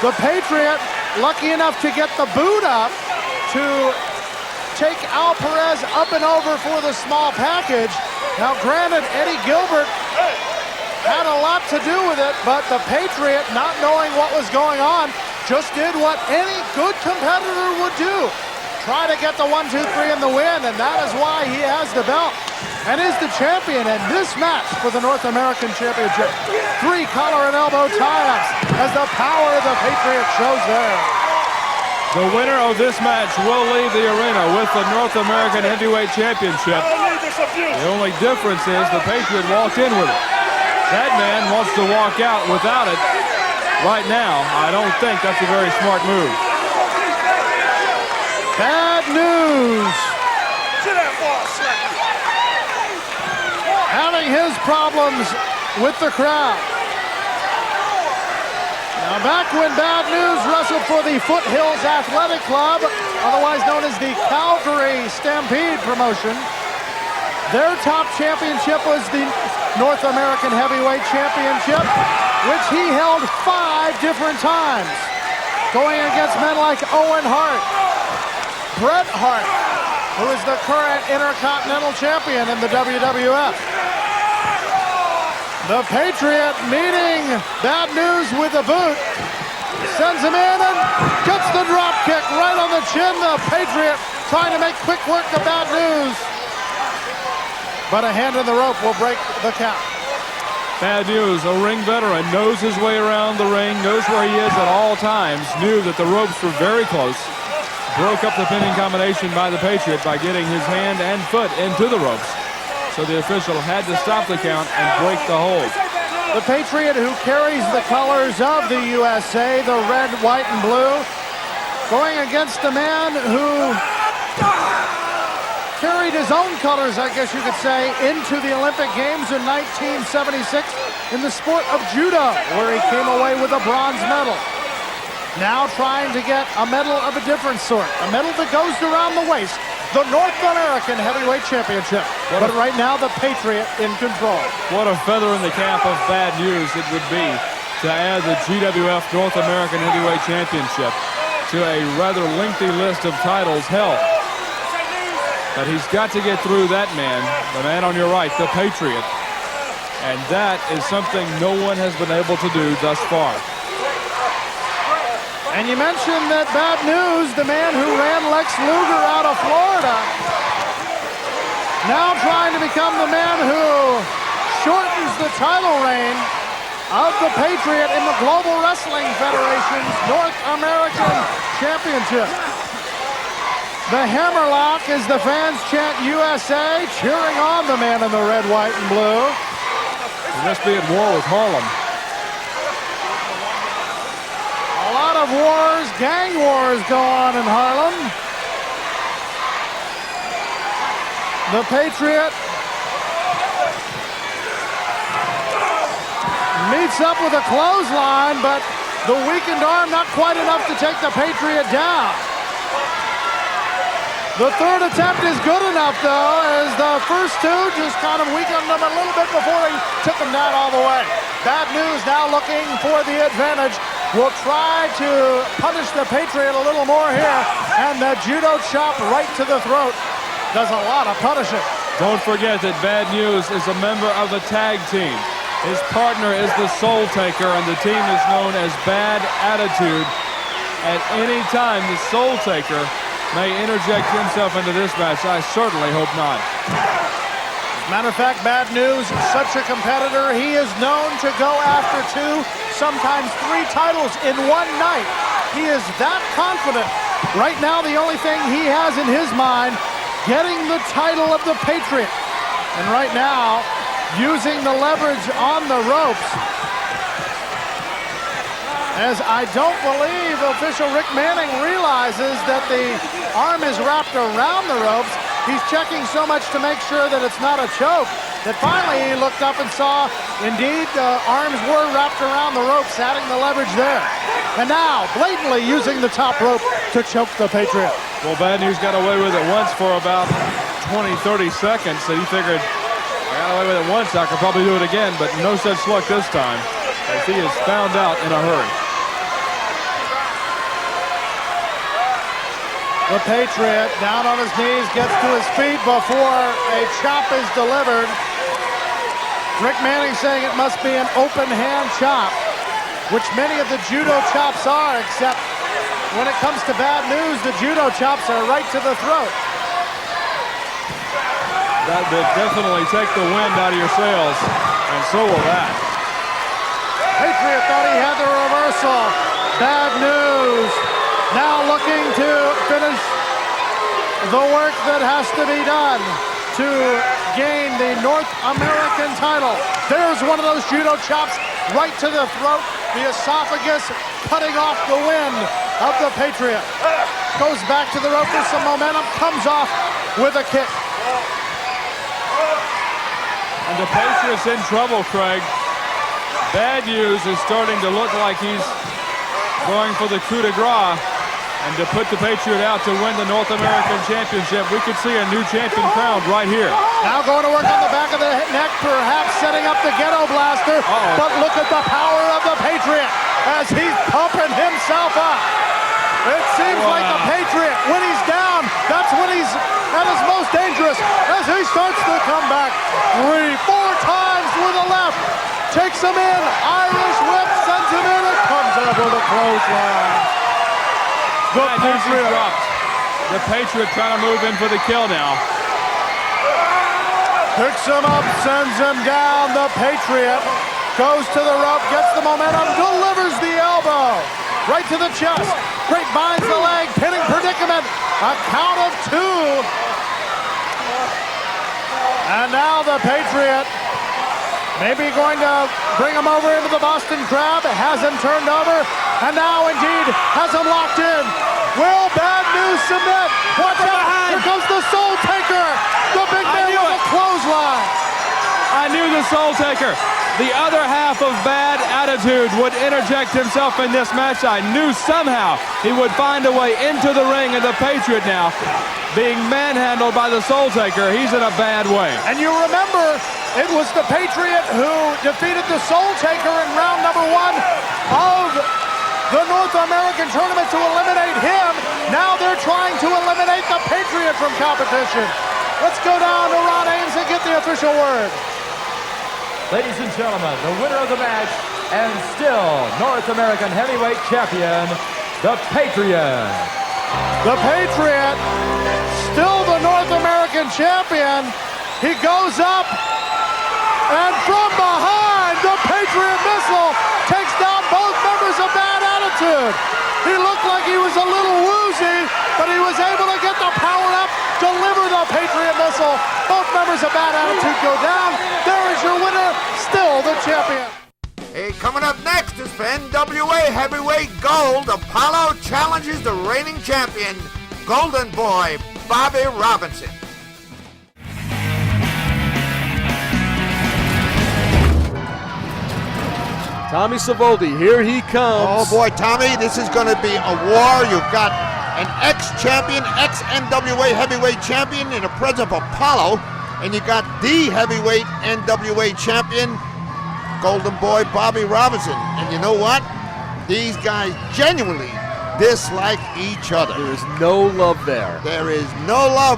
The Patriot lucky enough to get the boot up to take Al Perez up and over for the small package. Now granted, Eddie Gilbert had a lot to do with it, but the Patriot, not knowing what was going on, just did what any good competitor would do. Try to get the 1, 2, 3 in the win, and that is why he has the belt and is the champion in this match for the North American Championship. 3 collar and elbow tie-ups as the power of the Patriot shows there. The winner of this match will leave the arena with the North American Heavyweight Championship. The only difference is the Patriot walked in with it. That man wants to walk out without it. Right now, I don't think that's a very smart move. Bad news. Having his problems with the crowd. Now back when Bad News wrestled for the Foothills Athletic Club, otherwise known as the Calgary Stampede promotion, their top championship was the North American Heavyweight Championship, which he held 5 different times, going against men like Owen Hart, Bret Hart, who is the current Intercontinental Champion in the WWF. The Patriot meeting Bad News with a boot, sends him in and gets the drop kick right on the chin. The Patriot trying to make quick work of Bad News, but a hand in the rope will break the count. Bad News, a ring veteran, knows his way around the ring, knows where he is at all times, knew that the ropes were very close, broke up the pinning combination by the Patriot by getting his hand and foot into the ropes. So the official had to stop the count and break the hold. The Patriot, who carries the colors of the USA, the red, white, and blue, going against a man who carried his own colors, I guess you could say, into the Olympic Games in 1976 in the sport of judo, where he came away with a bronze medal. Now trying to get a medal of a different sort, a medal that goes around the waist, the North American Heavyweight Championship. But right now, the Patriot in control. What a feather in the cap of Bad News it would be to add the GWF North American Heavyweight Championship to a rather lengthy list of titles held. But he's got to get through that man, the man on your right, the Patriot. And that is something no one has been able to do thus far. And you mentioned that Bad News, the man who ran Lex Luger out of Florida, now trying to become the man who shortens the title reign of the Patriot in the Global Wrestling Federation's North American Championship. The hammerlock as the fans chant USA, cheering on the man in the red, white, and blue. He must be at war with Harlem. A lot of wars, gang wars go on in Harlem. The Patriot meets up with a clothesline, but the weakened arm not quite enough to take the Patriot down. The third attempt is good enough, though, as the first two just kind of weakened him a little bit before he took him down all the way. Bad News now looking for the advantage. Will try to punish the Patriot a little more here, and the judo chop right to the throat does a lot of punishing. Don't forget that Bad News is a member of the tag team. His partner is the Soul Taker, and the team is known as Bad Attitude. At any time, the Soul Taker may interject himself into this match. I certainly hope not. Matter of fact, Bad News, such a competitor, he is known to go after 2, sometimes 3 titles in one night. He is that confident. Right now, the only thing he has in his mind, getting the title of the Patriot. And right now, using the leverage on the ropes, as I don't believe official Rick Manning realizes that the arm is wrapped around the ropes. He's checking so much to make sure that it's not a choke that finally he looked up and saw, indeed, the arms were wrapped around the ropes, adding the leverage there. And now, blatantly using the top rope to choke the Patriot. Well, Bad News got away with it once for about 20, 30 seconds, so he figured, I got away with it once, I could probably do it again, but no such luck this time, as he is found out in a hurry. The Patriot down on his knees, gets to his feet before a chop is delivered. Rick Manning saying it must be an open hand chop, which many of the judo chops are, except when it comes to bad news, the judo chops are right to the throat. That will definitely take the wind out of your sails, and so will that. Patriot thought he had the reversal. Bad news. Now looking to finish the work that has to be done to gain the North American title. There's one of those judo chops right to the throat, the esophagus, cutting off the wind of the Patriot. Goes back to the rope for some momentum, comes off with a kick. And the Patriot's in trouble, Craig. Bad News is starting to look like he's going for the coup de grace. And to put the Patriot out to win the North American Championship, we could see a new champion crowned right here. Now going to work on the back of the neck, perhaps setting up the ghetto blaster. But look at the power of the Patriot as he's pumping himself up. It seems like the Patriot, when he's down, that's when he's at his most dangerous, as he starts to come back 3-4 times with a left. Takes him in, Irish whip, sends him in, and comes up with a clothesline. The Patriot dropped. The Patriot trying to move in for the kill now. Picks him up, sends him down. The Patriot goes to the rope, gets the momentum, delivers the elbow. Right to the chest. Great binds the leg, pinning predicament. A count of 2. And now the Patriot maybe going to bring him over into the Boston Crab. Has him turned over. And now indeed has him locked in. Will Bad News submit? Watch out! Here comes the Soul Taker. The big man with a clothesline. I knew the Soul Taker. The other half of Bad Attitude would interject himself in this match. I knew somehow he would find a way into the ring, and the Patriot now being manhandled by the Soul Taker. He's in a bad way. And you remember, it was the Patriot who defeated the Soul Taker in round number 1 of the North American tournament to eliminate him. Now they're trying to eliminate the Patriot from competition. Let's go down to Ron Ames and get the official word. Ladies and gentlemen, the winner of the match and still North American Heavyweight Champion, the Patriot. The Patriot, still the North American Champion. He goes up, and from behind, the Patriot missile takes down both members of Bad Attitude. He looked like he was a little woozy, but he was able to get the power up, deliver the Patriot missile. Both members of Bad Attitude go down. There is your winner, still the champion. Hey, coming up next is for NWA Heavyweight Gold. Apolo challenges the reigning champion, Golden Boy, Bobby Robinson. Tommy Savoldi, here he comes. Oh boy, Tommy, this is going to be a war. You've got an ex-champion, ex-NWA heavyweight champion in the presence of Apolo, and you got the heavyweight NWA champion, Golden Boy Bobby Robinson. And you know what? These guys genuinely dislike each other. There is no love there. There is no love.